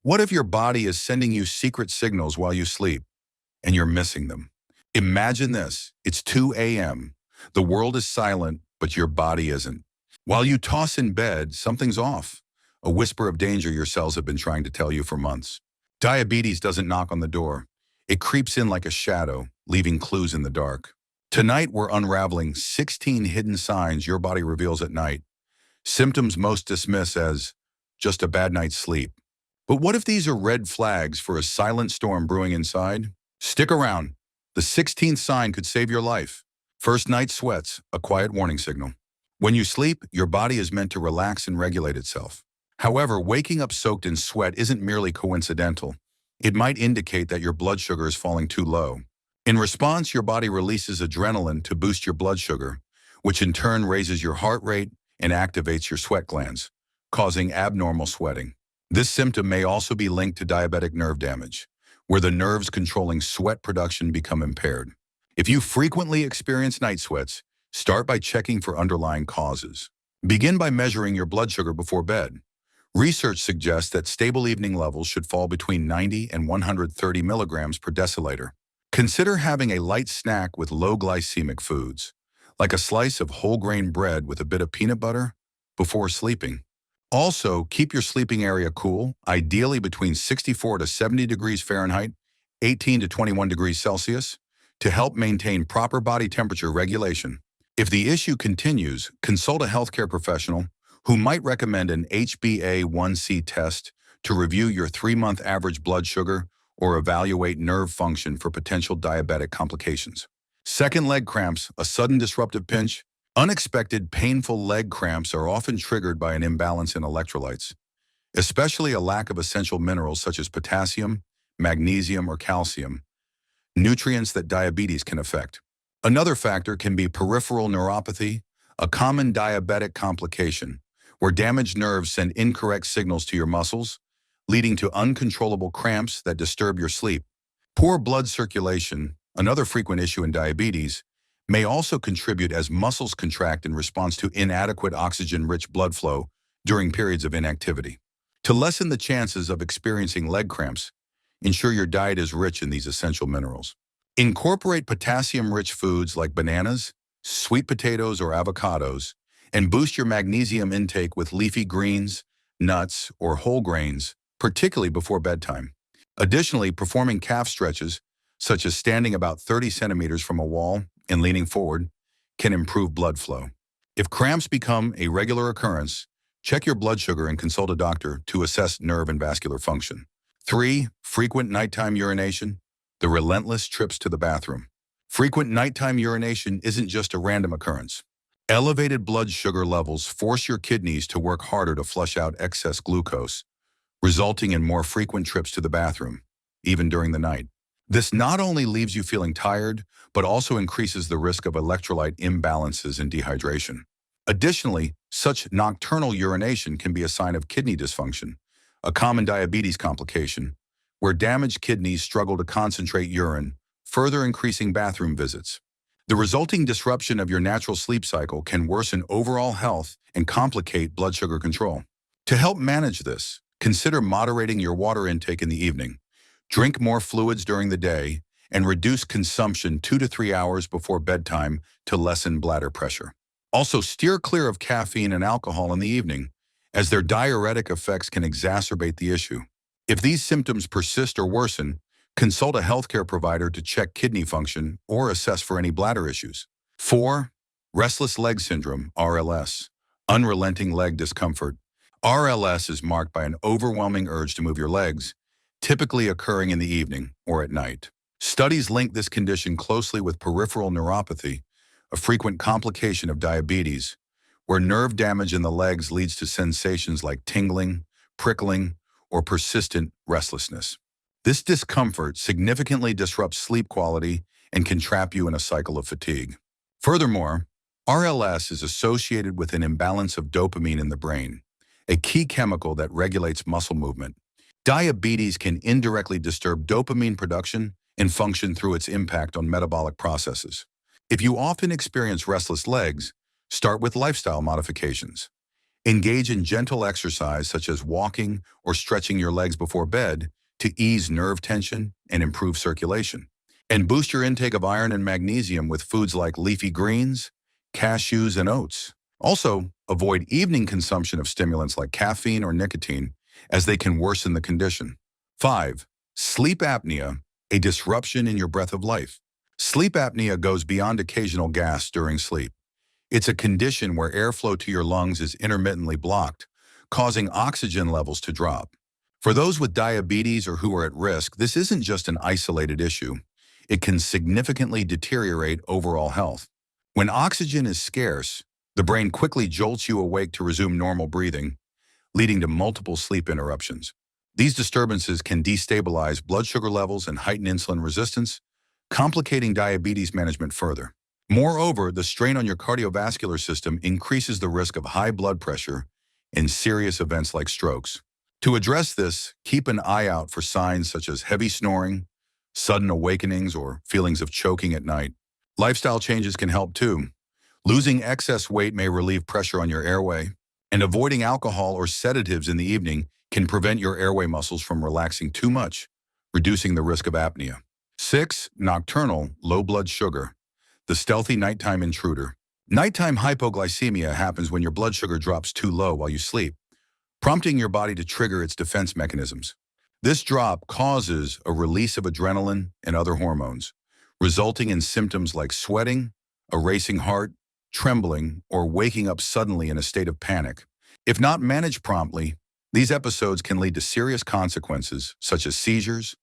What if your body is sending you secret signals while you sleep and you're missing them? Imagine this. It's 2 a.m. The world is silent, but your body isn't. While you toss in bed, something's off. A whisper of danger your cells have been trying to tell you for months. Diabetes doesn't knock on the door. It creeps in like a shadow, leaving clues in the dark. Tonight, we're unraveling 16 hidden signs your body reveals at night. Symptoms most dismiss as just a bad night's sleep. But what if these are red flags for a silent storm brewing inside? Stick around. The 16th sign could save your life. First night sweats, a quiet warning signal. When you sleep, your body is meant to relax and regulate itself. However, waking up soaked in sweat isn't merely coincidental. It might indicate that your blood sugar is falling too low. In response, your body releases adrenaline to boost your blood sugar, which in turn raises your heart rate and activates your sweat glands, causing abnormal sweating. This symptom may also be linked to diabetic nerve damage, where the nerves controlling sweat production become impaired. If you frequently experience night sweats, start by checking for underlying causes. Begin by measuring your blood sugar before bed. Research suggests that stable evening levels should fall between 90 and 130 milligrams per deciliter. Consider having a light snack with low glycemic foods, like a slice of whole grain bread with a bit of peanut butter, before sleeping. Also, keep your sleeping area cool, ideally between 64 to 70 degrees Fahrenheit, 18 to 21 degrees Celsius, to help maintain proper body temperature regulation. If the issue continues, consult a healthcare professional who might recommend an HbA1c test to review your 3-month average blood sugar or evaluate nerve function for potential diabetic complications. Second leg cramps, a sudden disruptive pinch. Unexpected painful leg cramps are often triggered by an imbalance in electrolytes, especially a lack of essential minerals such as potassium, magnesium, or calcium, nutrients that diabetes can affect. Another factor can be peripheral neuropathy, a common diabetic complication, where damaged nerves send incorrect signals to your muscles, leading to uncontrollable cramps that disturb your sleep. Poor blood circulation, another frequent issue in diabetes, may also contribute as muscles contract in response to inadequate oxygen-rich blood flow during periods of inactivity. To lessen the chances of experiencing leg cramps, ensure your diet is rich in these essential minerals. Incorporate potassium-rich foods like bananas, sweet potatoes, or avocados, and boost your magnesium intake with leafy greens, nuts, or whole grains, particularly before bedtime. Additionally, performing calf stretches, such as standing about 30 centimeters from a wall and leaning forward, can improve blood flow. If cramps become a regular occurrence, check your blood sugar and consult a doctor to assess nerve and vascular function. 3. Frequent nighttime urination, the relentless trips to the bathroom. Frequent nighttime urination isn't just a random occurrence. Elevated blood sugar levels force your kidneys to work harder to flush out excess glucose, resulting in more frequent trips to the bathroom, even during the night. This not only leaves you feeling tired, but also increases the risk of electrolyte imbalances and dehydration. Additionally, such nocturnal urination can be a sign of kidney dysfunction, a common diabetes complication, where damaged kidneys struggle to concentrate urine, further increasing bathroom visits. The resulting disruption of your natural sleep cycle can worsen overall health and complicate blood sugar control. To help manage this, consider moderating your water intake in the evening. Drink more fluids during the day and reduce consumption 2 to 3 hours before bedtime to lessen bladder pressure. Also, steer clear of caffeine and alcohol in the evening, as their diuretic effects can exacerbate the issue. If these symptoms persist or worsen, consult a healthcare provider to check kidney function or assess for any bladder issues. 4. Restless leg syndrome, RLS, unrelenting leg discomfort. RLS is marked by an overwhelming urge to move your legs, typically occurring in the evening or at night. Studies link this condition closely with peripheral neuropathy, a frequent complication of diabetes, where nerve damage in the legs leads to sensations like tingling, prickling, or persistent restlessness. This discomfort significantly disrupts sleep quality and can trap you in a cycle of fatigue. Furthermore, RLS is associated with an imbalance of dopamine in the brain, a key chemical that regulates muscle movement. Diabetes can indirectly disturb dopamine production and function through its impact on metabolic processes. If you often experience restless legs, start with lifestyle modifications. Engage in gentle exercise such as walking or stretching your legs before bed to ease nerve tension and improve circulation. And boost your intake of iron and magnesium with foods like leafy greens, cashews, and oats. Also, avoid evening consumption of stimulants like caffeine or nicotine, as they can worsen the condition. 5. Sleep apnea, a disruption in your breath of life. Sleep apnea goes beyond occasional gasps during sleep. It's a condition where airflow to your lungs is intermittently blocked, causing oxygen levels to drop. For those with diabetes or who are at risk, this isn't just an isolated issue. It can significantly deteriorate overall health. When oxygen is scarce, the brain quickly jolts you awake to resume normal breathing, leading to multiple sleep interruptions. These disturbances can destabilize blood sugar levels and heighten insulin resistance, complicating diabetes management further. Moreover, the strain on your cardiovascular system increases the risk of high blood pressure and serious events like strokes. To address this, keep an eye out for signs such as heavy snoring, sudden awakenings, or feelings of choking at night. Lifestyle changes can help too. Losing excess weight may relieve pressure on your airway, and avoiding alcohol or sedatives in the evening can prevent your airway muscles from relaxing too much, reducing the risk of apnea. 6. Nocturnal, low blood sugar. The stealthy nighttime intruder. Nighttime hypoglycemia happens when your blood sugar drops too low while you sleep, prompting your body to trigger its defense mechanisms. This drop causes a release of adrenaline and other hormones, resulting in symptoms like sweating, a racing heart, trembling, or waking up suddenly in a state of panic. If not managed promptly, these episodes can lead to serious consequences such as seizures,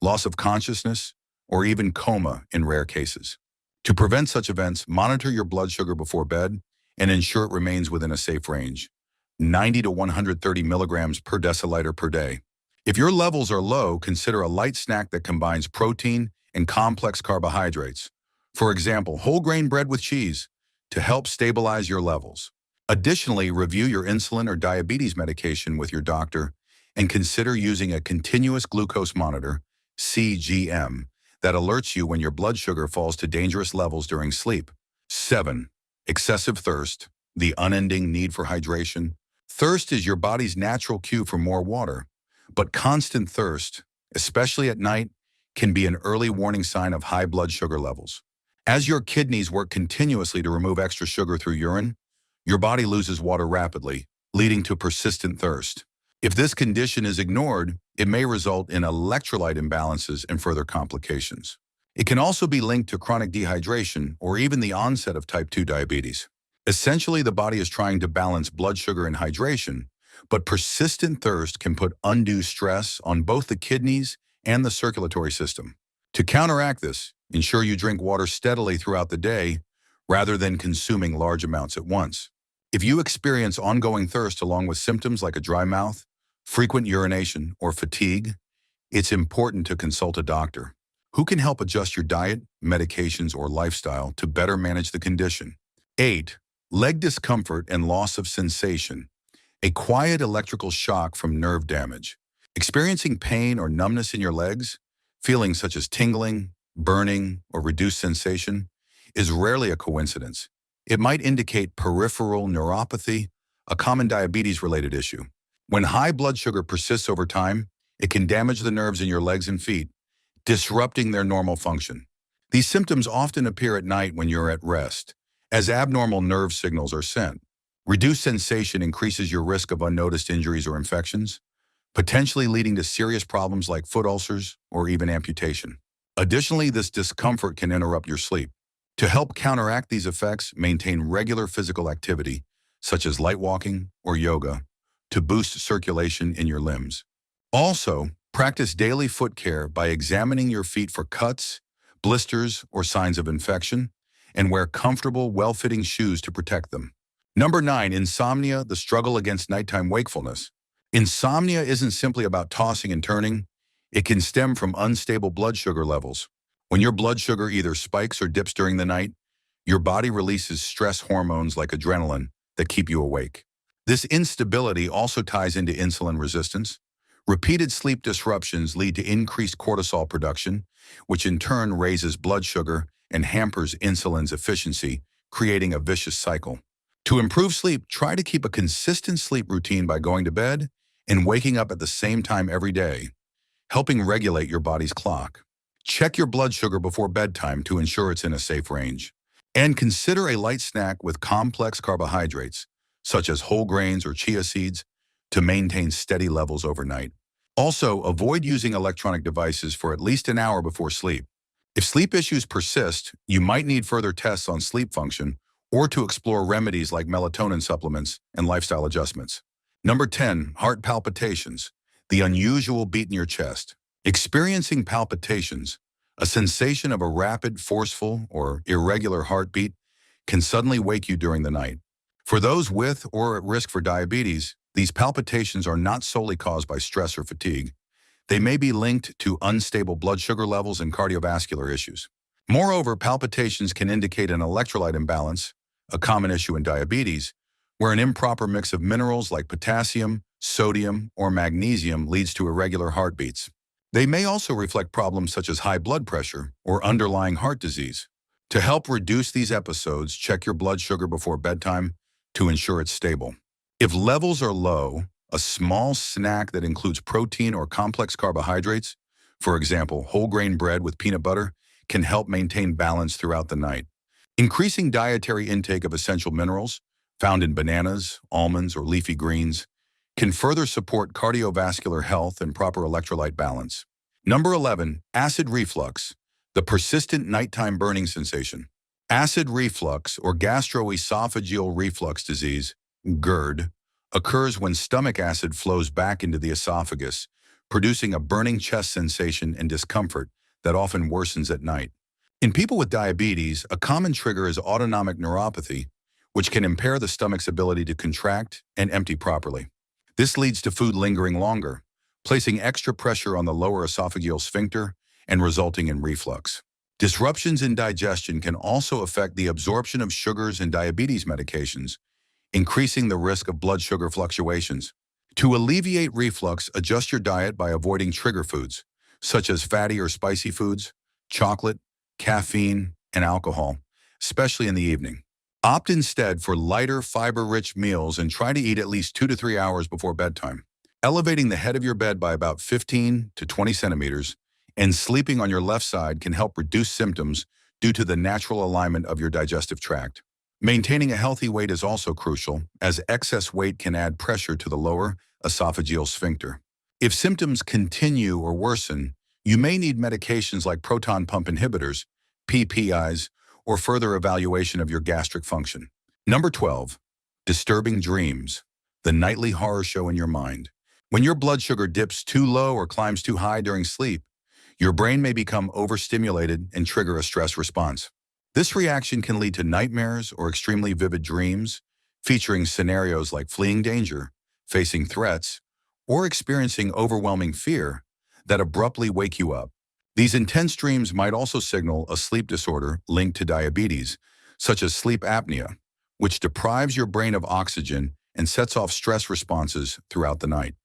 loss of consciousness, or even coma in rare cases. To prevent such events, monitor your blood sugar before bed and ensure it remains within a safe range, 90 to 130 milligrams per deciliter per day. If your levels are low, consider a light snack that combines protein and complex carbohydrates. For example, whole grain bread with cheese to help stabilize your levels. Additionally, review your insulin or diabetes medication with your doctor and consider using a continuous glucose monitor, CGM, that alerts you when your blood sugar falls to dangerous levels during sleep. 7. Excessive thirst, the unending need for hydration. Thirst is your body's natural cue for more water, but constant thirst, especially at night, can be an early warning sign of high blood sugar levels. As your kidneys work continuously to remove extra sugar through urine, your body loses water rapidly, leading to persistent thirst. If this condition is ignored, it may result in electrolyte imbalances and further complications. It can also be linked to chronic dehydration or even the onset of type 2 diabetes. Essentially, the body is trying to balance blood sugar and hydration, but persistent thirst can put undue stress on both the kidneys and the circulatory system. To counteract this, ensure you drink water steadily throughout the day rather than consuming large amounts at once. If you experience ongoing thirst along with symptoms like a dry mouth, frequent urination, or fatigue, it's important to consult a doctor who can help adjust your diet, medications, or lifestyle to better manage the condition. 8. Leg discomfort and loss of sensation. A quiet electrical shock from nerve damage. Experiencing pain or numbness in your legs, feelings such as tingling, burning, or reduced sensation, is rarely a coincidence. It might indicate peripheral neuropathy, a common diabetes-related issue. When high blood sugar persists over time, it can damage the nerves in your legs and feet, disrupting their normal function. These symptoms often appear at night when you're at rest, as abnormal nerve signals are sent. Reduced sensation increases your risk of unnoticed injuries or infections, potentially leading to serious problems like foot ulcers or even amputation. Additionally, this discomfort can interrupt your sleep. To help counteract these effects, maintain regular physical activity, such as light walking or yoga, to boost circulation in your limbs. Also, practice daily foot care by examining your feet for cuts, blisters, or signs of infection, and wear comfortable, well-fitting shoes to protect them. Number 9, insomnia, the struggle against nighttime wakefulness. Insomnia isn't simply about tossing and turning. It can stem from unstable blood sugar levels. When your blood sugar either spikes or dips during the night, your body releases stress hormones like adrenaline that keep you awake. This instability also ties into insulin resistance. Repeated sleep disruptions lead to increased cortisol production, which in turn raises blood sugar and hampers insulin's efficiency, creating a vicious cycle. To improve sleep, try to keep a consistent sleep routine by going to bed and waking up at the same time every day, helping regulate your body's clock. Check your blood sugar before bedtime to ensure it's in a safe range. And consider a light snack with complex carbohydrates, such as whole grains or chia seeds, to maintain steady levels overnight. Also, avoid using electronic devices for at least an hour before sleep. If sleep issues persist, you might need further tests on sleep function or to explore remedies like melatonin supplements and lifestyle adjustments. Number 10, heart palpitations, the unusual beat in your chest. Experiencing palpitations, a sensation of a rapid, forceful, or irregular heartbeat, can suddenly wake you during the night. For those with or at risk for diabetes, these palpitations are not solely caused by stress or fatigue. They may be linked to unstable blood sugar levels and cardiovascular issues. Moreover, palpitations can indicate an electrolyte imbalance, a common issue in diabetes, where an improper mix of minerals like potassium, sodium, or magnesium leads to irregular heartbeats. They may also reflect problems such as high blood pressure or underlying heart disease. To help reduce these episodes, check your blood sugar before bedtime to ensure it's stable. If levels are low, a small snack that includes protein or complex carbohydrates, for example, whole grain bread with peanut butter, can help maintain balance throughout the night. Increasing dietary intake of essential minerals, found in bananas, almonds, or leafy greens, can further support cardiovascular health and proper electrolyte balance. Number 11, acid reflux, the persistent nighttime burning sensation. Acid reflux, or gastroesophageal reflux disease, GERD, occurs when stomach acid flows back into the esophagus, producing a burning chest sensation and discomfort that often worsens at night. In people with diabetes, a common trigger is autonomic neuropathy, which can impair the stomach's ability to contract and empty properly. This leads to food lingering longer, placing extra pressure on the lower esophageal sphincter and resulting in reflux. Disruptions in digestion can also affect the absorption of sugars and diabetes medications, increasing the risk of blood sugar fluctuations. To alleviate reflux, adjust your diet by avoiding trigger foods, such as fatty or spicy foods, chocolate, caffeine, and alcohol, especially in the evening. Opt instead for lighter, fiber-rich meals and try to eat at least 2 to 3 hours before bedtime. Elevating the head of your bed by about 15 to 20 centimeters and sleeping on your left side can help reduce symptoms due to the natural alignment of your digestive tract. Maintaining a healthy weight is also crucial, as excess weight can add pressure to the lower esophageal sphincter. If symptoms continue or worsen, you may need medications like proton pump inhibitors, PPIs, or further evaluation of your gastric function. Number 12, disturbing dreams, the nightly horror show in your mind. When your blood sugar dips too low or climbs too high during sleep, your brain may become overstimulated and trigger a stress response. This reaction can lead to nightmares or extremely vivid dreams, featuring scenarios like fleeing danger, facing threats, or experiencing overwhelming fear that abruptly wake you up. These intense dreams might also signal a sleep disorder linked to diabetes, such as sleep apnea, which deprives your brain of oxygen and sets off stress responses throughout the night.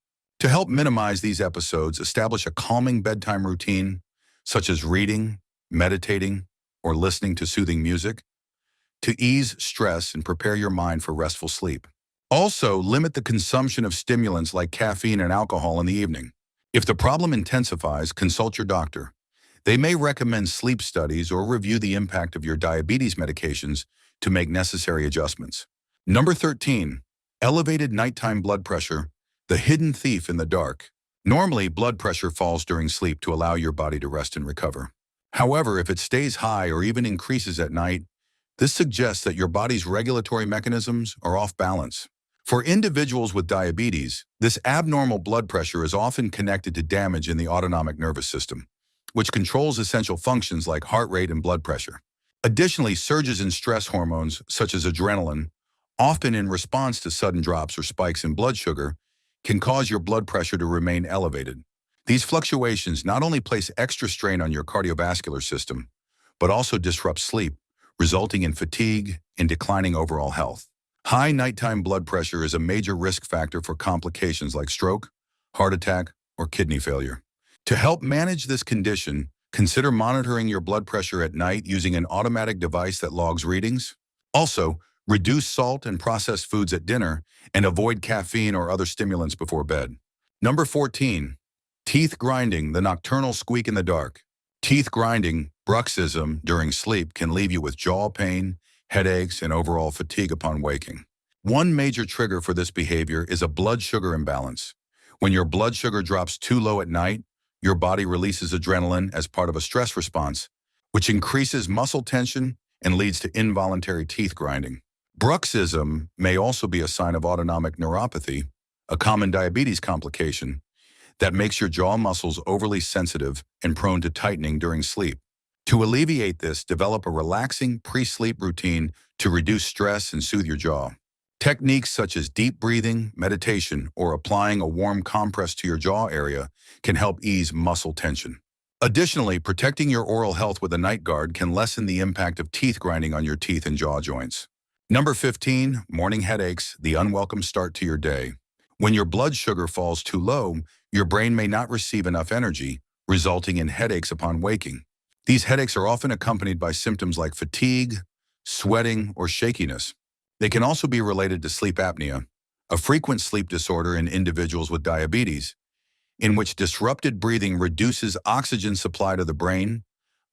To help minimize these episodes, establish a calming bedtime routine, such as reading, meditating, or listening to soothing music, to ease stress and prepare your mind for restful sleep. Also, limit the consumption of stimulants like caffeine and alcohol in the evening. If the problem intensifies, consult your doctor. They may recommend sleep studies or review the impact of your diabetes medications to make necessary adjustments. Number 13, elevated nighttime blood pressure, the hidden thief in the dark. Normally, blood pressure falls during sleep to allow your body to rest and recover. However, if it stays high or even increases at night, this suggests that your body's regulatory mechanisms are off balance. For individuals with diabetes, this abnormal blood pressure is often connected to damage in the autonomic nervous system, which controls essential functions like heart rate and blood pressure. Additionally, surges in stress hormones, such as adrenaline, often in response to sudden drops or spikes in blood sugar, can cause your blood pressure to remain elevated. These fluctuations not only place extra strain on your cardiovascular system, but also disrupt sleep, resulting in fatigue and declining overall health. High nighttime blood pressure is a major risk factor for complications like stroke, heart attack, or kidney failure. To help manage this condition, consider monitoring your blood pressure at night using an automatic device that logs readings. Also, Reduce salt and processed foods at dinner, and avoid caffeine or other stimulants before bed. Number 14. Teeth grinding, the nocturnal squeak in the dark. Teeth grinding, bruxism, during sleep can leave you with jaw pain, headaches, and overall fatigue upon waking. One major trigger for this behavior is a blood sugar imbalance. When your blood sugar drops too low at night, your body releases adrenaline as part of a stress response, which increases muscle tension and leads to involuntary teeth grinding. Bruxism may also be a sign of autonomic neuropathy, a common diabetes complication, that makes your jaw muscles overly sensitive and prone to tightening during sleep. To alleviate this, develop a relaxing pre-sleep routine to reduce stress and soothe your jaw. Techniques such as deep breathing, meditation, or applying a warm compress to your jaw area can help ease muscle tension. Additionally, protecting your oral health with a night guard can lessen the impact of teeth grinding on your teeth and jaw joints. Number 15, morning headaches, the unwelcome start to your day. When your blood sugar falls too low, your brain may not receive enough energy, resulting in headaches upon waking. These headaches are often accompanied by symptoms like fatigue, sweating, or shakiness. They can also be related to sleep apnea, a frequent sleep disorder in individuals with diabetes, in which disrupted breathing reduces oxygen supply to the brain,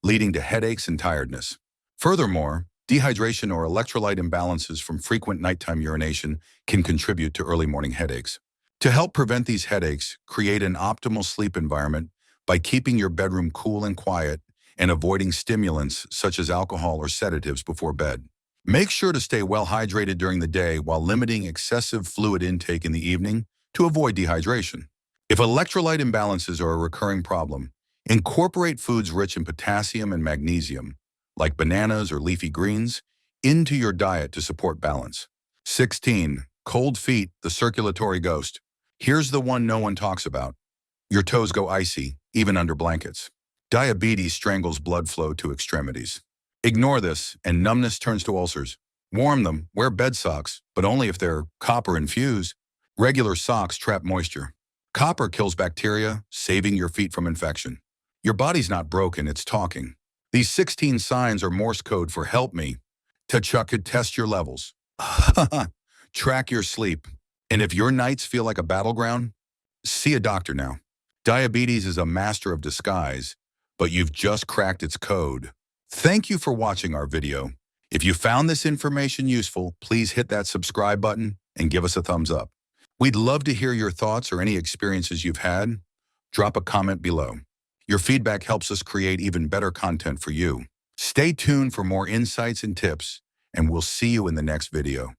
leading to headaches and tiredness. Furthermore, dehydration or electrolyte imbalances from frequent nighttime urination can contribute to early morning headaches. To help prevent these headaches, create an optimal sleep environment by keeping your bedroom cool and quiet and avoiding stimulants such as alcohol or sedatives before bed. Make sure to stay well hydrated during the day while limiting excessive fluid intake in the evening to avoid dehydration. If electrolyte imbalances are a recurring problem, incorporate foods rich in potassium and magnesium, like bananas or leafy greens, into your diet to support balance. 16. Cold feet, the circulatory ghost. Here's the one no one talks about. Your toes go icy, even under blankets. Diabetes strangles blood flow to extremities. Ignore this, and numbness turns to ulcers. Warm them, wear bed socks, but only if they're copper infused. Regular socks trap moisture. Copper kills bacteria, saving your feet from infection. Your body's not broken, it's talking. These 16 signs are Morse code for help me. Chuck could test your levels. Track your sleep. And if your nights feel like a battleground, see a doctor now. Diabetes is a master of disguise, but you've just cracked its code. Thank you for watching our video. If you found this information useful, please hit that subscribe button and give us a thumbs up. We'd love to hear your thoughts or any experiences you've had. Drop a comment below. Your feedback helps us create even better content for you. Stay tuned for more insights and tips, and we'll see you in the next video.